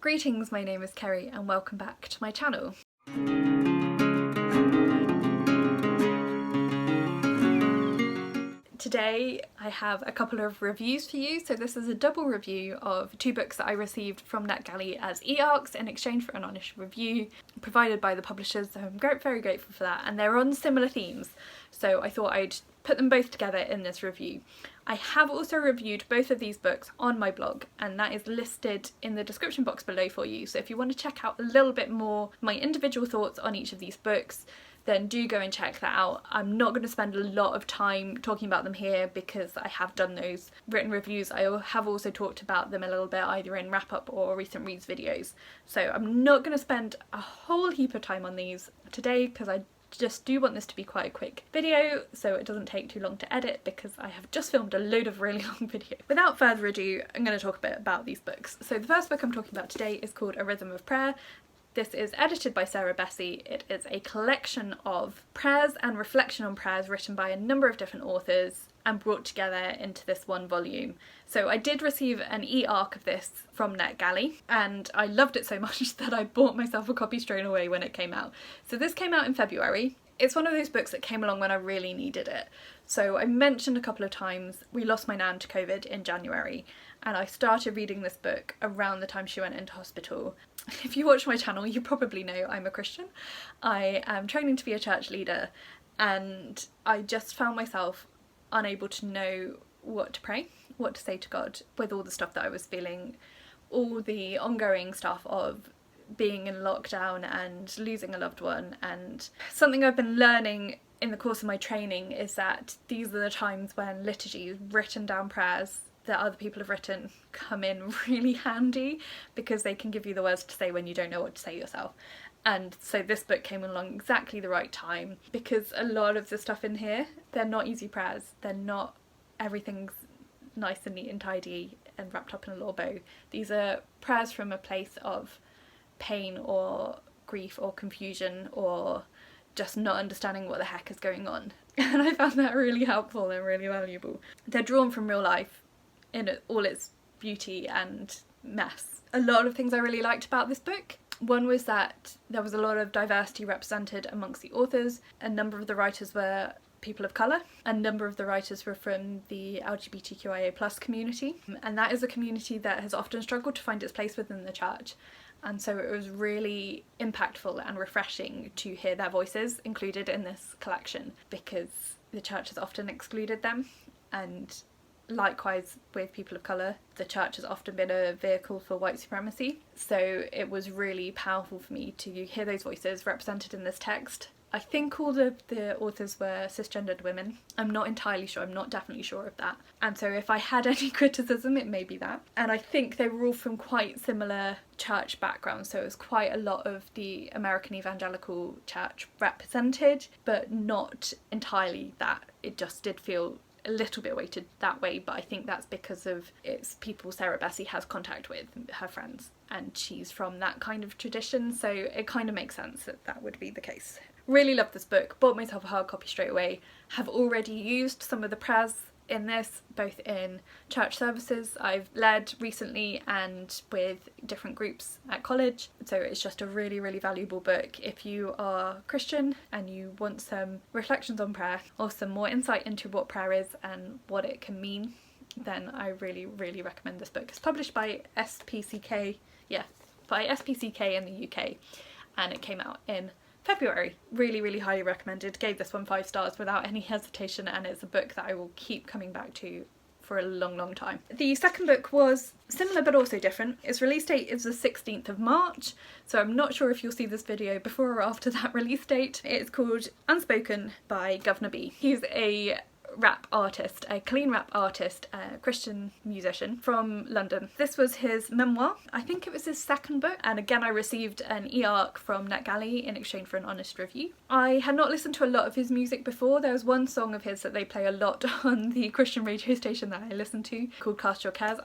Greetings, my name is Kerry and welcome back to my channel. Today I have a couple of reviews for you. So this is a double review of two books that I received from NetGalley as e-arcs in exchange for an honest review provided by the publishers, so I'm very grateful for that, and they're on similar themes, so I thought I'd put them both together in this review. I have also reviewed both of these books on my blog, and that is listed in the description box below for you, so if you want to check out a little bit more my individual thoughts on each of these books, then do go and check that out. I'm not going to spend a lot of time talking about them here because I have done those written reviews. I have also talked about them a little bit either in wrap-up or recent reads videos, so I'm not going to spend a whole heap of time on these today because I just do want this to be quite a quick video so it doesn't take too long to edit because I have just filmed a load of really long videos. Without further ado, I'm going to talk a bit about these books. So the first book I'm talking about today is called A Rhythm of Prayer. This is edited by Sarah Bessey. It is a collection of prayers and reflection on prayers written by a number of different authors and brought together into this one volume. So I did receive an e-arc of this from NetGalley and I loved it so much that I bought myself a copy straight away when it came out. So this came out in February. It's one of those books that came along when I really needed it. So I mentioned a couple of times we lost my nan to COVID in January, and I started reading this book around the time she went into hospital. If you watch my channel, you probably know I'm a Christian. I am training to be a church leader, and I just found myself unable to know what to pray, what to say to God with all the stuff that I was feeling, all the ongoing stuff of being in lockdown and losing a loved one. And something I've been learning in the course of my training is that these are the times when liturgies, written down prayers that other people have written, come in really handy because they can give you the words to say when you don't know what to say yourself. And so this book came along exactly the right time because a lot of the stuff in here, they're not easy prayers. They're not everything's nice and neat and tidy and wrapped up in a little bow. These are prayers from a place of pain or grief or confusion or just not understanding what the heck is going on. And I found that really helpful and really valuable. They're drawn from real life in all its beauty and mess. A lot of things I really liked about this book. One was that there was a lot of diversity represented amongst the authors. A number of the writers were people of colour. A number of the writers were from the LGBTQIA+ community, and that is a community that has often struggled to find its place within the church. And so it was really impactful and refreshing to hear their voices included in this collection because the church has often excluded them, and likewise with people of colour, the church has often been a vehicle for white supremacy. So it was really powerful for me to hear those voices represented in this text. I think all of the authors were cisgendered women. I'm not entirely sure, I'm not definitely sure of that. And so if I had any criticism, it may be that. And I think they were all from quite similar church backgrounds, so it was quite a lot of the American evangelical church represented, but not entirely that. It just did feel a little bit weighted that way, but I think that's because of it's people Sarah Bessey has contact with, her friends, and she's from that kind of tradition, so it kind of makes sense that that would be the case. Really loved this book, bought myself a hard copy straight away, have already used some of the prayers in this, both in church services I've led recently and with different groups at college, so it's just a really valuable book if you are Christian and you want some reflections on prayer or some more insight into what prayer is and what it can mean. Then I really recommend this book. It's published by SPCK, by SPCK in the UK, and it came out in February. Really highly recommended. Gave this one 5 stars without any hesitation, and it's a book that I will keep coming back to for a long time. The second book was similar but also different. Its release date is the 16th of March, so I'm not sure if you'll see this video before or after that release date. It's called Unspoken by Governor B. He's a rap artist, a clean rap artist, a Christian musician from London. This was his memoir. I think it was his second book, and again I received an e-arc from NetGalley in exchange for an honest review. I had not listened to a lot of his music before. There was one song of his that they play a lot on the Christian radio station that I listen to called Cast Your Cares.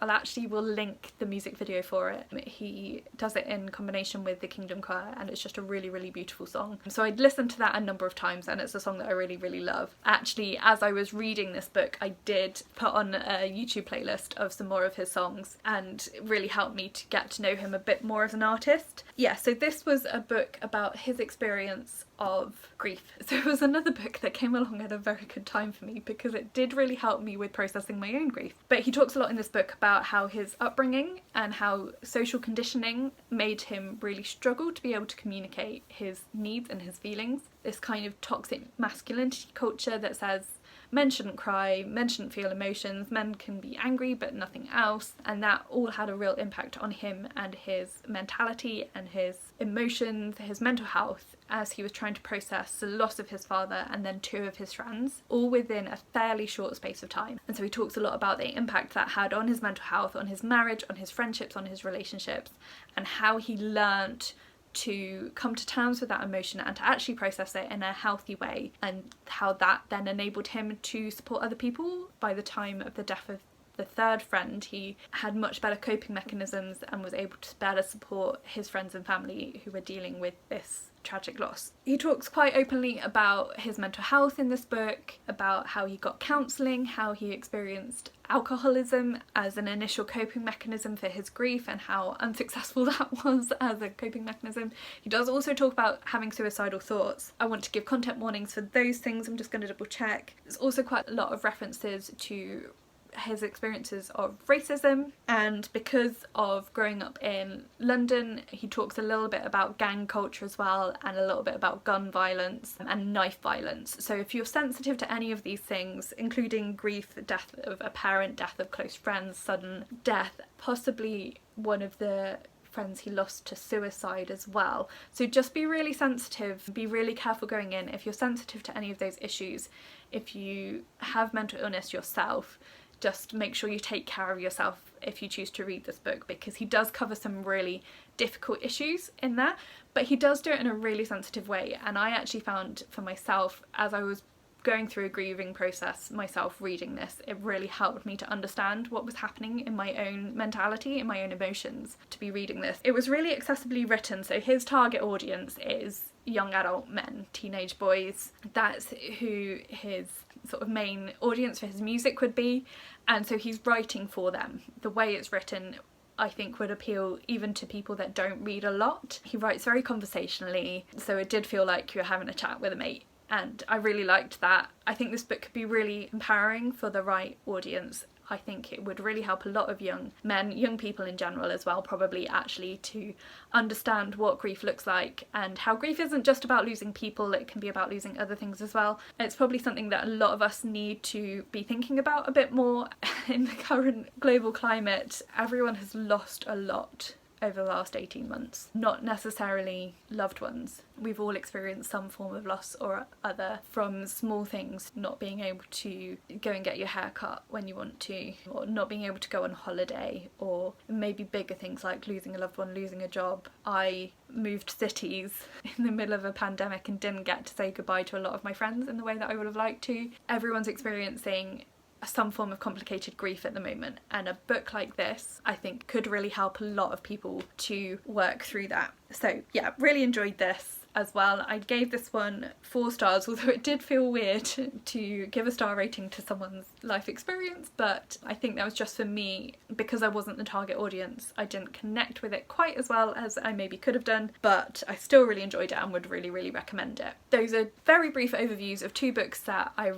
Will link the music video for it. He does it in combination with the Kingdom Choir, and it's just a really beautiful song. So I'd listened to that a number of times, and it's a song that I really love. Actually, as I was reading this book, I did put on a YouTube playlist of some more of his songs, and it really helped me to get to know him a bit more as an artist. Yeah, so this was a book about his experience of grief. So it was another book that came along at a very good time for me, because it did really help me with processing my own grief. But he talks a lot in this book about how his upbringing and how social conditioning made him really struggle to be able to communicate his needs and his feelings. This kind of toxic masculinity culture that says men shouldn't cry, men shouldn't feel emotions, men can be angry but nothing else, and that all had a real impact on him and his mentality and his emotions, his mental health, as he was trying to process the loss of his father and then 2 of his friends, all within a fairly short space of time. And so he talks a lot about the impact that had on his mental health, on his marriage, on his friendships, on his relationships, and how he learnt to come to terms with that emotion and to actually process it in a healthy way, and how that then enabled him to support other people. By the time of the death of the 3rd friend, he had much better coping mechanisms and was able to better support his friends and family who were dealing with this tragic loss. He talks quite openly about his mental health in this book, about how he got counselling, how he experienced alcoholism as an initial coping mechanism for his grief and how unsuccessful that was as a coping mechanism. He does also talk about having suicidal thoughts. I want to give content warnings for those things, I'm just going to double check. There's also quite a lot of references to his experiences of racism, and because of growing up in London, he talks a little bit about gang culture as well, and a little bit about gun violence and knife violence. So if you're sensitive to any of these things, including grief, death of a parent, death of close friends, sudden death, possibly one of the friends he lost to suicide as well. So just be really sensitive, be really careful going in. If you're sensitive to any of those issues, if you have mental illness yourself, just make sure you take care of yourself if you choose to read this book, because he does cover some really difficult issues in there, but he does do it in a really sensitive way. And I actually found for myself, as I was going through a grieving process myself reading this, it really helped me to understand what was happening in my own mentality, in my own emotions, to be reading this. It was really accessibly written, so his target audience is young adult men, teenage boys. That's who his sort of main audience for his music would be, and so he's writing for them. The way it's written, I think, would appeal even to people that don't read a lot. He writes very conversationally, so it did feel like you were having a chat with a mate, and I really liked that. I think this book could be really empowering for the right audience. I think it would really help a lot of young men, young people in general as well, probably, actually, to understand what grief looks like and how grief isn't just about losing people, it can be about losing other things as well. It's probably something that a lot of us need to be thinking about a bit more in the current global climate. Everyone has lost a lot over the last 18 months, not necessarily loved ones. We've all experienced some form of loss or other, from small things, not being able to go and get your hair cut when you want to, or not being able to go on holiday, or maybe bigger things like losing a loved one, losing a job. I moved cities in the middle of a pandemic and didn't get to say goodbye to a lot of my friends in the way that I would have liked to. Everyone's experiencing some form of complicated grief at the moment, and a book like this I think could really help a lot of people to work through that. So yeah, really enjoyed this as well. I gave this one 4 stars, although it did feel weird to give a star rating to someone's life experience, but I think that was just for me, because I wasn't the target audience. I didn't connect with it quite as well as I maybe could have done, but I still really enjoyed it and would really recommend it. Those are very brief overviews of 2 books that I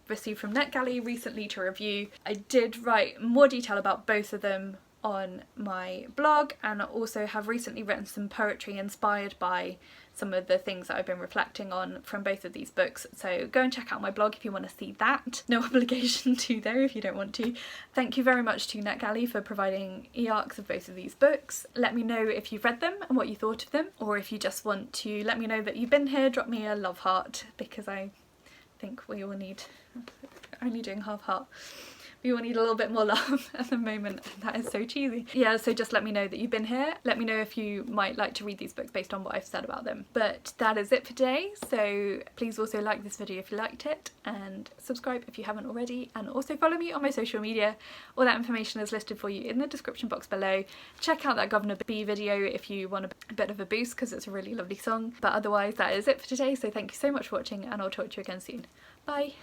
received from NetGalley recently to review. I did write more detail about both of them on my blog, and I also have recently written some poetry inspired by some of the things that I've been reflecting on from both of these books, so go and check out my blog if you want to see that. No obligation to though if you don't want to. Thank you very much to NetGalley for providing e-arcs of both of these books. Let me know if you've read them and what you thought of them, or if you just want to let me know that you've been here, drop me a love heart, because I think we all need, only doing half heart, we all need a little bit more love at the moment. That is so cheesy. Yeah, so just let me know that you've been here. Let me know if you might like to read these books based on what I've said about them. But that is it for today, so please also like this video if you liked it, and subscribe if you haven't already, and also follow me on my social media. All that information is listed for you in the description box below. Check out that Governor B video if you want a bit of a boost, because it's a really lovely song. But otherwise, that is it for today, so thank you so much for watching, and I'll talk to you again soon. Bye!